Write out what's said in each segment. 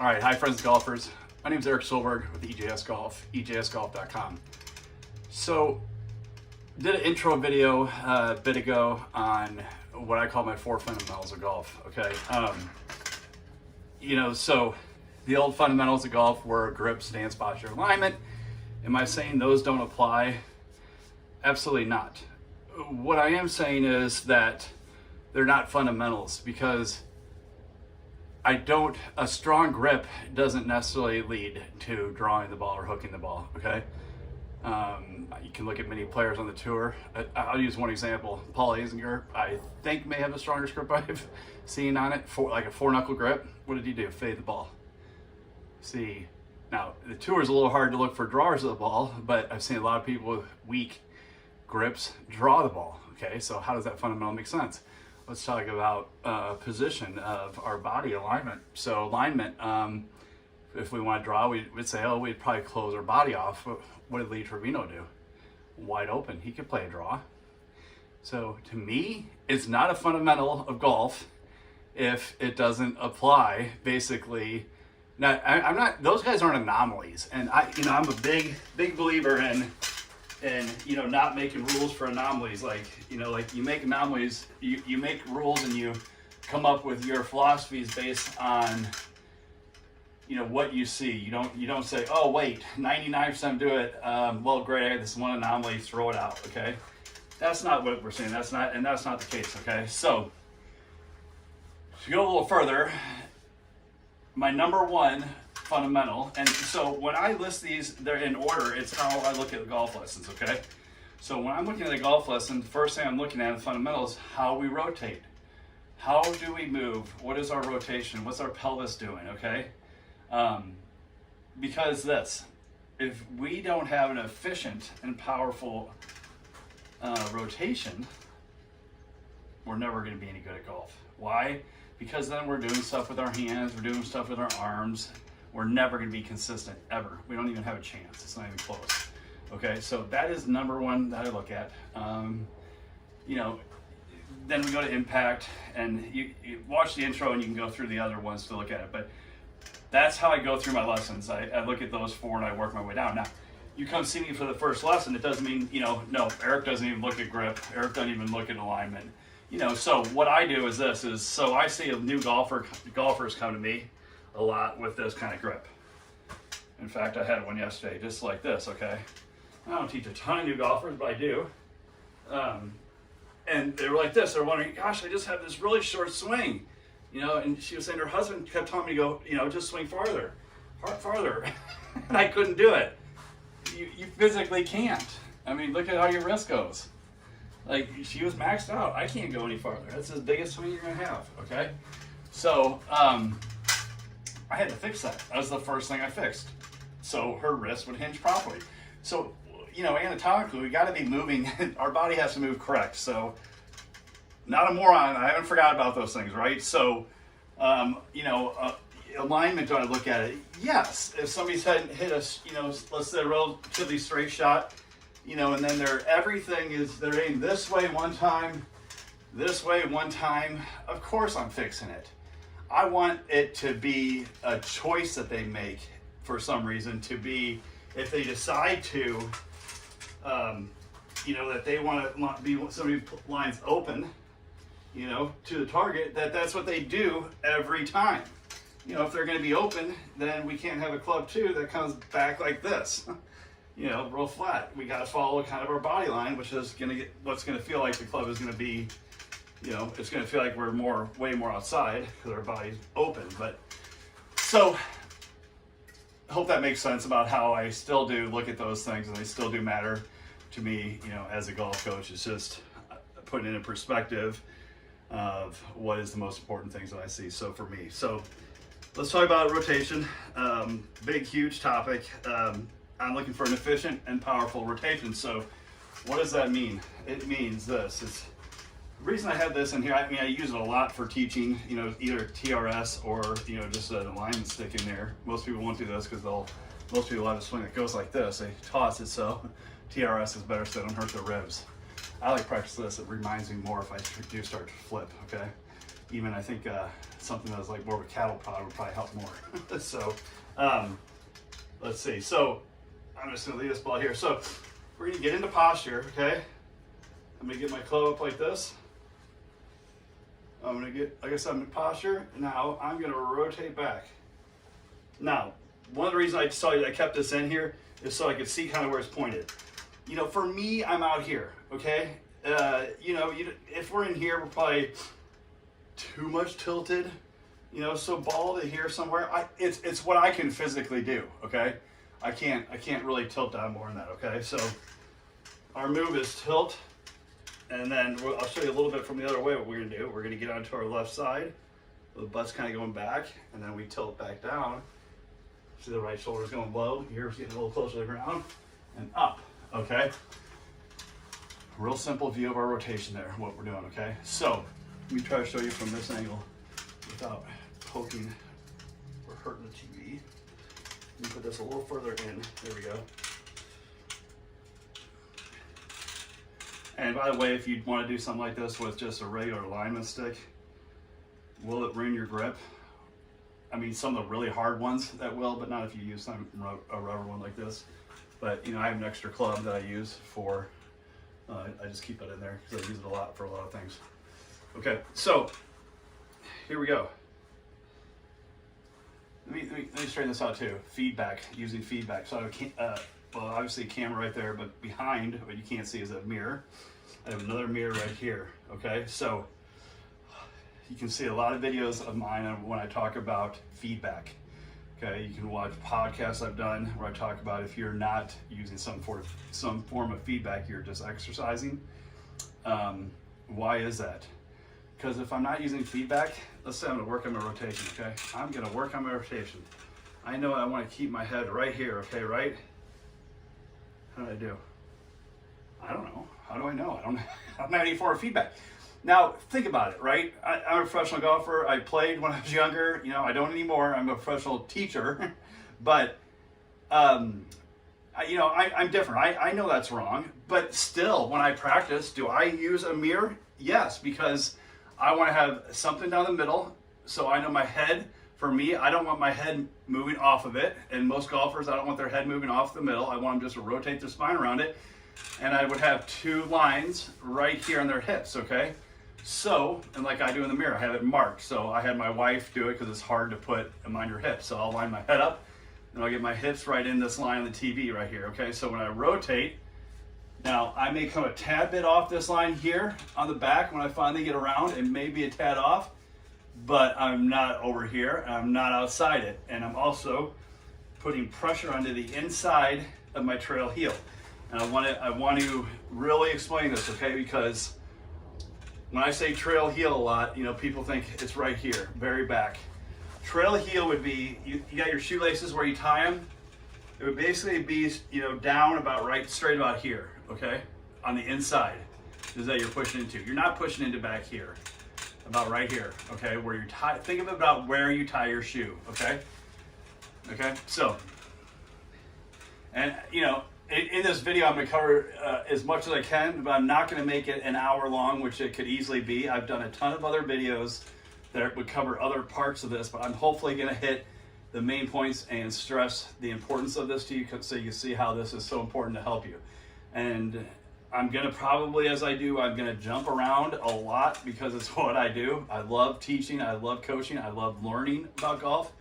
All right, hi friends golfers. My name is Erik Schjolberg with EJS Golf, EJSGolf.com. So, did an intro video a bit ago on what I call my 4 fundamentals of golf, okay? So the old fundamentals of golf were grip, stance, posture, alignment. Am I saying those don't apply? Absolutely not. What I am saying is that they're not fundamentals, because a strong grip doesn't necessarily lead to drawing the ball or hooking the ball, okay? You can look at many players on the tour. I'll use one example. Paul Azinger, I think, may have the strongest grip I've seen on it, like a 4-knuckle grip. What did he do? Fade the ball. See, now the tour is a little hard to look for drawers of the ball, but I've seen a lot of people with weak grips draw the ball, okay? So how does that fundamental make sense? Let's talk about position of our body alignment. So alignment, if we want to draw, we'd say, oh, we'd probably close our body off. What did Lee Trevino do? Wide open. He could play a draw. So to me, it's not a fundamental of golf if it doesn't apply, basically. Now, I'm not, those guys aren't anomalies. And I'm a big believer in not making rules for anomalies. Like you make anomalies, you make rules and you come up with your philosophies based on what you see. You don't say, oh wait, 99% do it. Well, great, I had this one anomaly, throw it out. Okay, that's not what we're saying. That's not the case. Okay, so to go a little further, my number one fundamental, and so when I list these, they're in order. It's how I look at the golf lessons. Okay, so when I'm looking at a golf lesson, the first thing I'm looking at in the fundamentals, how we rotate. How do we move? What is our rotation? What's our pelvis doing? Okay. Because if we don't have an efficient and powerful rotation, we're never going to be any good at golf. Why? Because then we're doing stuff with our hands, we're doing stuff with our arms. We're never going to be consistent, ever. We don't even have a chance. It's not even close. Okay, so that is number one that I look at. Then we go to impact, and you watch the intro and you can go through the other ones to look at it. But that's how I go through my lessons. I look at those 4 and I work my way down. Now, you come see me for the first lesson, it doesn't mean, no, Erik doesn't even look at grip. Erik doesn't even look at alignment. So what I do is so I see a new golfers come to me a lot with this kind of grip. In fact, I had one yesterday, just like this, okay? I don't teach a ton of new golfers, but I do. And they were like this, they're wondering, gosh, I just have this really short swing. And she was saying her husband kept telling me to go, just swing farther. And I couldn't do it. You physically can't. I mean, look at how your wrist goes. Like, she was maxed out. I can't go any farther. That's the biggest swing you're going to have, okay? So, I had to fix that. That was the first thing I fixed. So her wrist would hinge properly. So, anatomically, we got to be moving. Our body has to move correct. So, not a moron. I haven't forgot about those things, right? So, alignment, do I look at it? Yes. If somebody's hit us, let's say a relatively straight shot, and then they're aimed this way one time, this way one time, of course I'm fixing it. I want it to be a choice that they make for some reason, to be, if they decide to, that they want to be somebody lines open, to the target, that's what they do every time. If they're going to be open, then we can't have a club 2 that comes back like this, real flat. We got to follow kind of our body line, which is going to get what's going to feel like the club is going to be, it's going to feel like we're way more outside because our body's open. But so I hope that makes sense about how I still do look at those things, and they still do matter to me, as a golf coach. It's just putting it in perspective of what is the most important things that I see. So for me, let's talk about rotation. Big, huge topic. I'm looking for an efficient and powerful rotation. So what does that mean? It means this. The reason I have this in here, I use it a lot for teaching, either TRS or, just an alignment stick in there. Most people won't do this because most people have a swing that goes like this. They toss it, so TRS is better so they don't hurt their ribs. I like practice this. It reminds me more if I do start to flip, okay? even I think something that was like more of a cattle prod would probably help more. So let's see. So I'm just gonna leave this ball here. So we're gonna get into posture, okay? I'm gonna get my club up like this. I'm gonna get, like I said, I'm in posture. Now I'm gonna rotate back. Now, one of the reasons I saw I kept this in here is so I could see kind of where it's pointed. You know, for me, I'm out here, okay? You know, if we're in here, we're probably too much tilted, you know, so ball to here somewhere. It's what I can physically do, okay? I can't really tilt down more than that, okay? So our move is tilt, and then I'll show you a little bit from the other way what we're gonna do. We're gonna get onto our left side, the butt's kind of going back, and then we tilt back down. See the right shoulder's going low, ears getting a little closer to the ground, and up, okay? Real simple view of our rotation there, what we're doing, okay? So, let me try to show you from this angle without poking or hurting the TV. Let me put this a little further in, there we go. And by the way, if you want to do something like this with just a regular alignment stick, will it ruin your grip? I mean, some of the really hard ones that will, but not if you use a rubber one like this. But you know, I have an extra club that I use for, I just keep it in there because I use it a lot for a lot of things. Okay, so here we go. Let me straighten this out too. Feedback, using feedback. So I have well, obviously a camera right there, but behind, what you can't see is a mirror. I have another mirror right here, okay? So you can see a lot of videos of mine when I talk about feedback. Okay, you can watch podcasts I've done where I talk about if you're not using some form of feedback, you're just exercising. Why is that? Because if I'm not using feedback, let's say I'm gonna work on my rotation, okay? I'm gonna work on my rotation. I know I wanna keep my head right here, okay, right? How do I do? I don't know. How do I know? I'm not any form of feedback. Now, think about it, right? I'm a professional golfer. I played when I was younger. You know, I don't anymore. I'm a professional teacher. But, you know, I'm different. I know that's wrong. But still, when I practice, do I use a mirror? Yes, because I want to have something down the middle. So I know my head, for me, I don't want my head moving off of it. And most golfers, I don't want their head moving off the middle. I want them just to rotate their spine around it. And I would have two lines right here on their hips, okay? So, and like I do in the mirror, I have it marked. So I had my wife do it because it's hard to put them on your hips. So I'll line my head up and I'll get my hips right in this line on the TV right here, okay? So when I rotate, now I may come a tad bit off this line here on the back when I finally get around. It may be a tad off, but I'm not over here. I'm not outside it. And I'm also putting pressure onto the inside of my trail heel. And I want to really explain this, okay? Because when I say trail heel a lot, you know, people think it's right here, very back. Trail heel would be, you got your shoelaces where you tie them. It would basically be, you know, down about right, straight about here, okay? On the inside is that you're pushing into. You're not pushing into back here, about right here, okay? Where you're think of it about where you tie your shoe, okay? Okay, so, and you know, in this video, I'm going to cover as much as I can, but I'm not going to make it an hour long, which it could easily be. I've done a ton of other videos that would cover other parts of this, but I'm hopefully going to hit the main points and stress the importance of this to you so you see how this is so important to help you. And I'm going to probably, as I do, I'm going to jump around a lot because it's what I do. I love teaching. I love coaching. I love learning about golf.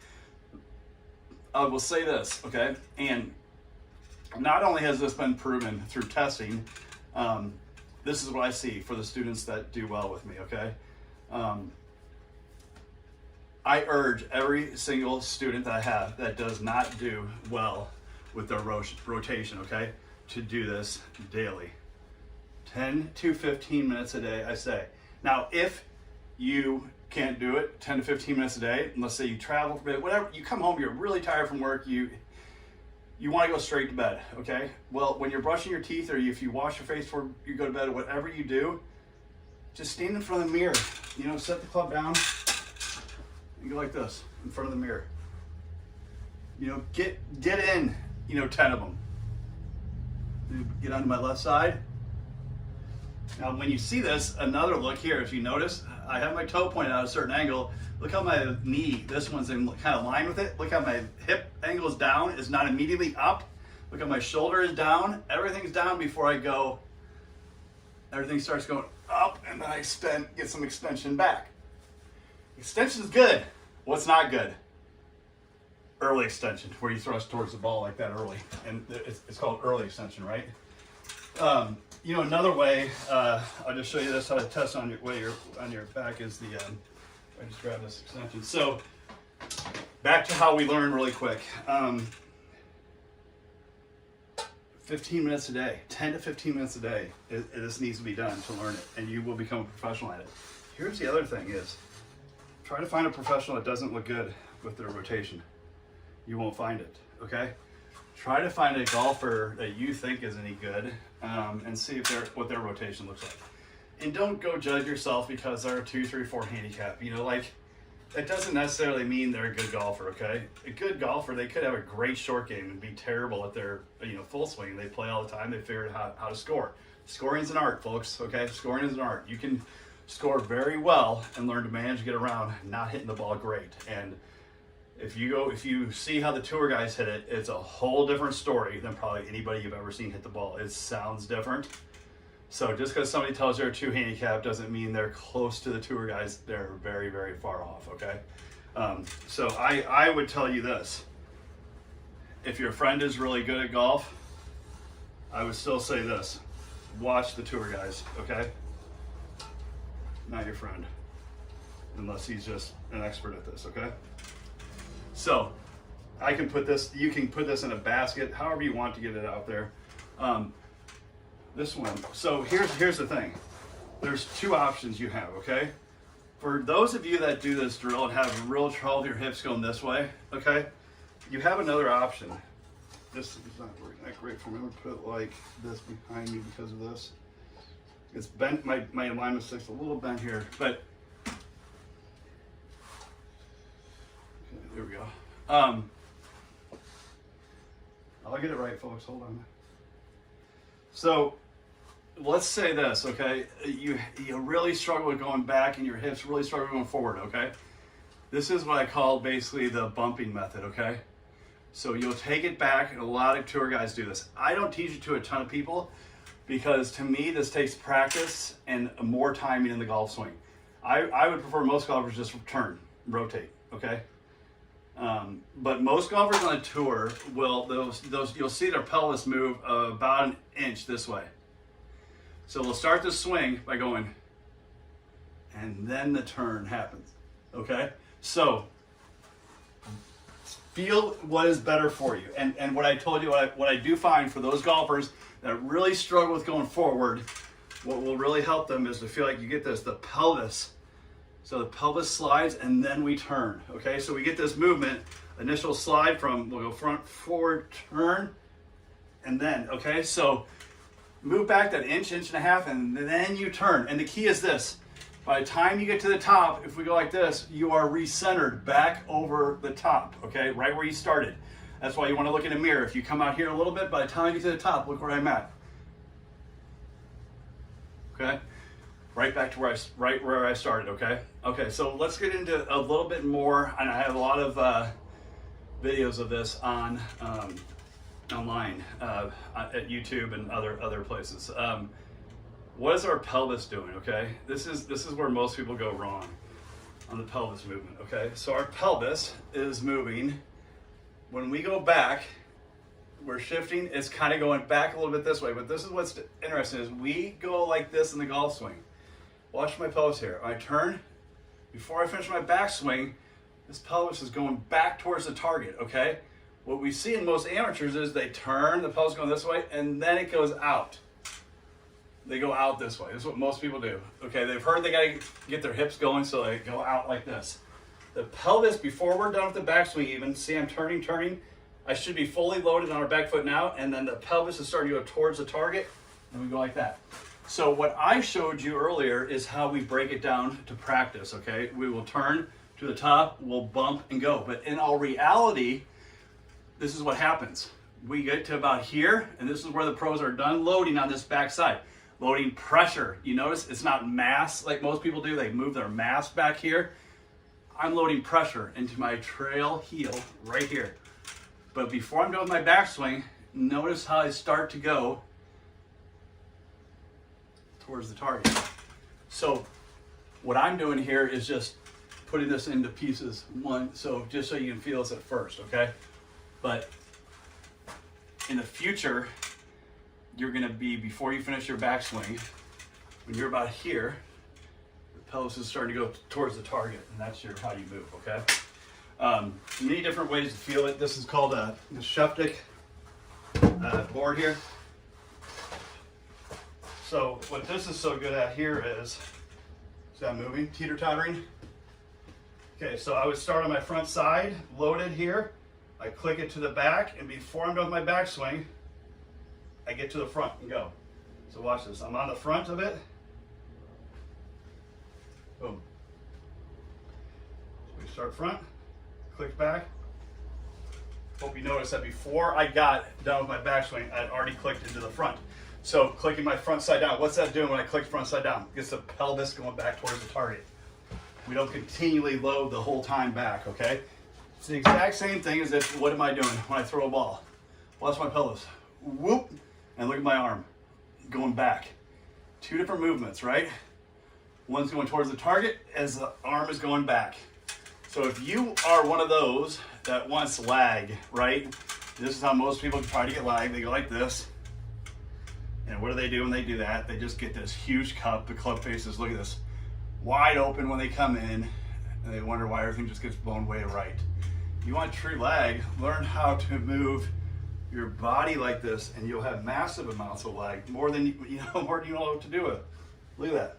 I will say this, okay? And not only has this been proven through testing, this is what I see for the students that do well with me, okay? I urge every single student that I have that does not do well with their rotation, okay, to do this daily. 10 to 15 minutes a day, I say. Now, if you can't do it 10 to 15 minutes a day, and let's say you travel for a bit, whatever, you come home, you're really tired from work, you want to go straight to bed, okay? Well, when you're brushing your teeth or if you wash your face before you go to bed, whatever you do, just stand in front of the mirror. You know, set the club down and go like this in front of the mirror. You know, get in, you know, 10 of them. Get onto my left side. Now, when you see this, another look here, if you notice, I have my toe pointed out at a certain angle. Look how my knee, this one's in kind of line with it. Look how my hip angle is down, it's not immediately up. Look how my shoulder is down. Everything's down before I go. Everything starts going up, and then I extend, get some extension back. Extension is good. What's not good? Early extension, where you thrust towards the ball like that early, and it's called early extension, right? You know, another way, I'll just show you this, how to test on your back is the, I just grab this extension. So, back to how we learn really quick. 15 minutes a day, 10 to 15 minutes a day, this needs to be done to learn it, and you will become a professional at it. Here's the other thing is, try to find a professional that doesn't look good with their rotation. You won't find it, okay? Try to find a golfer that you think is any good, and see if what their rotation looks like. And don't go judge yourself because they're a 2, 3, 4 handicap. You know, like, that doesn't necessarily mean they're a good golfer, okay? A good golfer, they could have a great short game and be terrible at their, you know, full swing. They play all the time. They figure out how to score. Scoring is an art, folks, okay? Scoring is an art. You can score very well and learn to manage, get around, not hitting the ball great. And if you see how the tour guys hit it, it's a whole different story than probably anybody you've ever seen hit the ball. It sounds different. So just because somebody tells you they're a 2 handicap doesn't mean they're close to the tour guys. They're very, very far off, okay? So I would tell you this. If your friend is really good at golf, I would still say this. Watch the tour guys, okay? Not your friend, unless he's just an expert at this, okay? So I can put this, you can put this in a basket, however you want to get it out there. This one, so here's the thing. There's 2 options you have, okay? For those of you that do this drill and have real trouble with your hips going this way, okay? You have another option. This is not working that great for me. I'm gonna put it like this behind me because of this. It's bent, my alignment sticks a little bent here, but okay, there we go. I'll get it right, folks, hold on. So let's say this, okay? You really struggle with going back and your hips really struggle going forward, okay? This is what I call basically the bumping method, okay? So you'll take it back, and a lot of tour guys do this. I don't teach it to a ton of people because to me this takes practice and more timing in the golf swing. I would prefer most golfers just turn, rotate, okay? But most golfers on a tour will, you'll see their pelvis move about an inch this way. So we'll start the swing by going, and then the turn happens, okay? So feel what is better for you. And what I told you, what I do find for those golfers that really struggle with going forward, what will really help them is to feel like you get this, the pelvis. So the pelvis slides and then we turn, okay? So we get this movement, initial slide from, we'll go front, forward, turn, and then, okay? So move back that inch, inch and a half, and then you turn. And the key is this. By the time you get to the top, if we go like this, you are recentered back over the top, okay? Right where you started. That's why you want to look in a mirror. If you come out here a little bit, by the time you get to the top, look where I'm at. Okay? Right back to right where I started, okay? Okay, so let's get into a little bit more, and I have a lot of videos of this on online at YouTube and other places. What is our pelvis doing, okay? This is where most people go wrong on the pelvis movement, okay? So our pelvis is moving. When we go back, we're shifting, it's kind of going back a little bit this way, but this is what's interesting is we go like this in the golf swing. Watch my pelvis here. I turn, before I finish my backswing, this pelvis is going back towards the target, okay? What we see in most amateurs is they turn, the pelvis going this way, and then it goes out. They go out this way. This is what most people do. Okay, they've heard they gotta get their hips going, so they go out like this. The pelvis, before we're done with the backswing even, see I'm turning, I should be fully loaded on our back foot now, and then the pelvis is starting to go towards the target, and we go like that. So what I showed you earlier is how we break it down to practice, okay? We will turn to the top, we'll bump and go. But in all reality, this is what happens. We get to about here, and this is where the pros are done loading on this back side. Loading pressure. You notice it's not mass like most people do. They move their mass back here. I'm loading pressure into my trail heel right here. But before I'm done with my backswing, notice how I start to go towards the target. So what I'm doing here is just putting this into pieces one, so just so you can feel this at first, okay? But in the future, you're gonna be, before you finish your backswing, when you're about here, the pelvis is starting to go towards the target, and that's how you move, okay? Many different ways to feel it. This is called the Sheptic board here. So what this is so good at here is that moving, teeter-tottering? Okay, so I would start on my front side, loaded here. I click it to the back, and before I'm done with my backswing, I get to the front and go. So watch this. I'm on the front of it. Boom. So we start front, click back. Hope you notice that before I got done with my backswing, I'd already clicked into the front. So clicking my front side down, what's that doing when I click front side down? It gets the pelvis going back towards the target. We don't continually load the whole time back, okay? It's the exact same thing as if, what am I doing when I throw a ball? Watch my pelvis, whoop, and look at my arm, going back. Two different movements, right? One's going towards the target as the arm is going back. So if you are one of those that wants lag, right? This is how most people try to get lag. They go like this. And what do they do when they do that? They just get this huge cup. The club faces, look at this, wide open when they come in, and they wonder why everything just gets blown way right. You want true lag, learn how to move your body like this, and you'll have massive amounts of lag, more than you know what to do with. Look at that.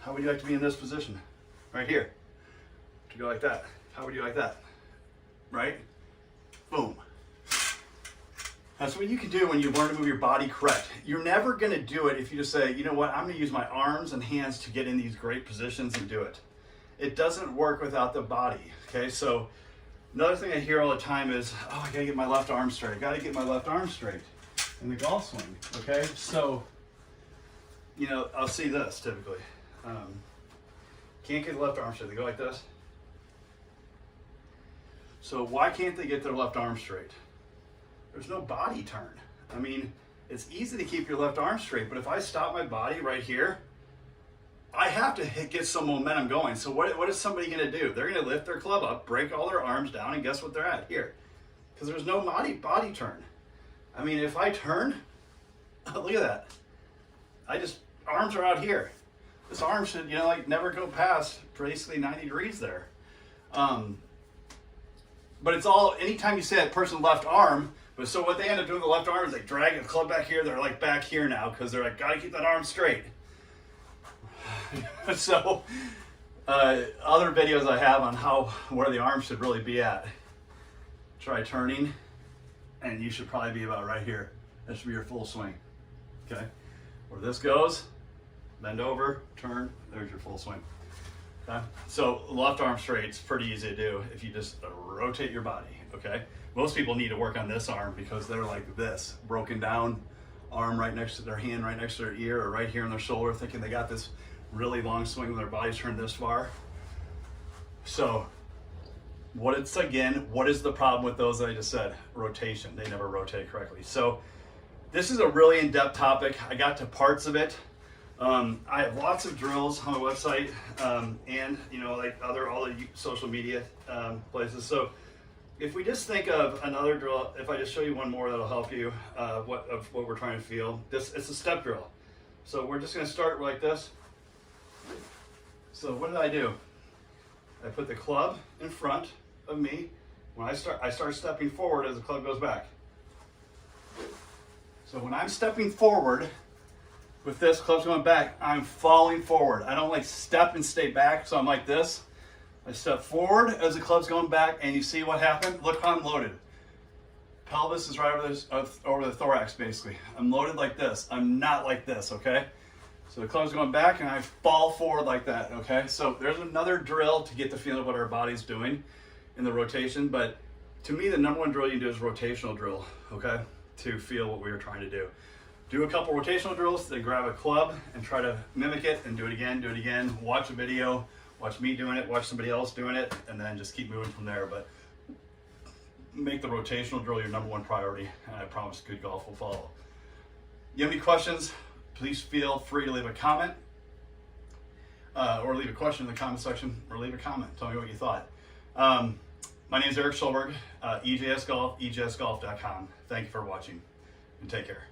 How would you like to be in this position? Right here. To go like that. How would you like that? Right? Boom. That's what you can do when you learn to move your body correct. You're never going to do it if you just say, you know what, I'm going to use my arms and hands to get in these great positions and do it. It doesn't work without the body, okay? So another thing I hear all the time is, oh, I got to get my left arm straight. I got to get my left arm straight in the golf swing, okay? So, you know, I'll see this typically. Can't get the left arm straight. They go like this. So why can't they get their left arm straight? There's no body turn. I mean, it's easy to keep your left arm straight, but if I stop my body right here, I have to get some momentum going. So what is somebody gonna do? They're gonna lift their club up, break all their arms down, and guess what they're at? Here. Because there's no body turn. I mean, if I turn, look at that. Arms are out here. This arm should, you know, like never go past basically 90 degrees there. But it's all, anytime you say that person left arm, but so what they end up doing with the left arm is they drag the club back here. They're like back here now because they're like, gotta keep that arm straight. So other videos I have on where the arm should really be at. Try turning, and you should probably be about right here. That should be your full swing. Okay, where this goes, bend over, turn. There's your full swing. Okay, so left arm straight is pretty easy to do if you just rotate your body. Okay. Most people need to work on this arm because they're like this, broken down arm right next to their hand, right next to their ear, or right here on their shoulder, thinking they got this really long swing when their body's turned this far. So what is the problem with those that I just said? Rotation. They never rotate correctly. So this is a really in-depth topic. I got to parts of it. I have lots of drills on my website, and you know, like all the social media places. So if we just think of another drill, if I just show you one more that'll help you, what we're trying to feel. It's a step drill. So we're just going to start like this. So what did I do? I put the club in front of me. When I start stepping forward as the club goes back. So when I'm stepping forward with this, club's going back, I'm falling forward. I don't like step and stay back, so I'm like this. I step forward as the club's going back, and you see what happened? Look how I'm loaded. Pelvis is right over the thorax, basically. I'm loaded like this. I'm not like this, okay? So the club's going back, and I fall forward like that, okay? So there's another drill to get the feeling of what our body's doing in the rotation, but to me, the number one drill you can do is rotational drill, okay? to feel what we were trying to do. Do a couple rotational drills, then grab a club and try to mimic it and do it again, watch a video, watch me doing it, watch somebody else doing it, and then just keep moving from there. But make the rotational drill your number one priority, and I promise good golf will follow. You have any questions, please feel free to leave a comment, or leave a question in the comment section, or leave a comment, tell me what you thought. My name is Erik Schjolberg, EJS Golf, EJSGolf.com. Thank you for watching, and take care.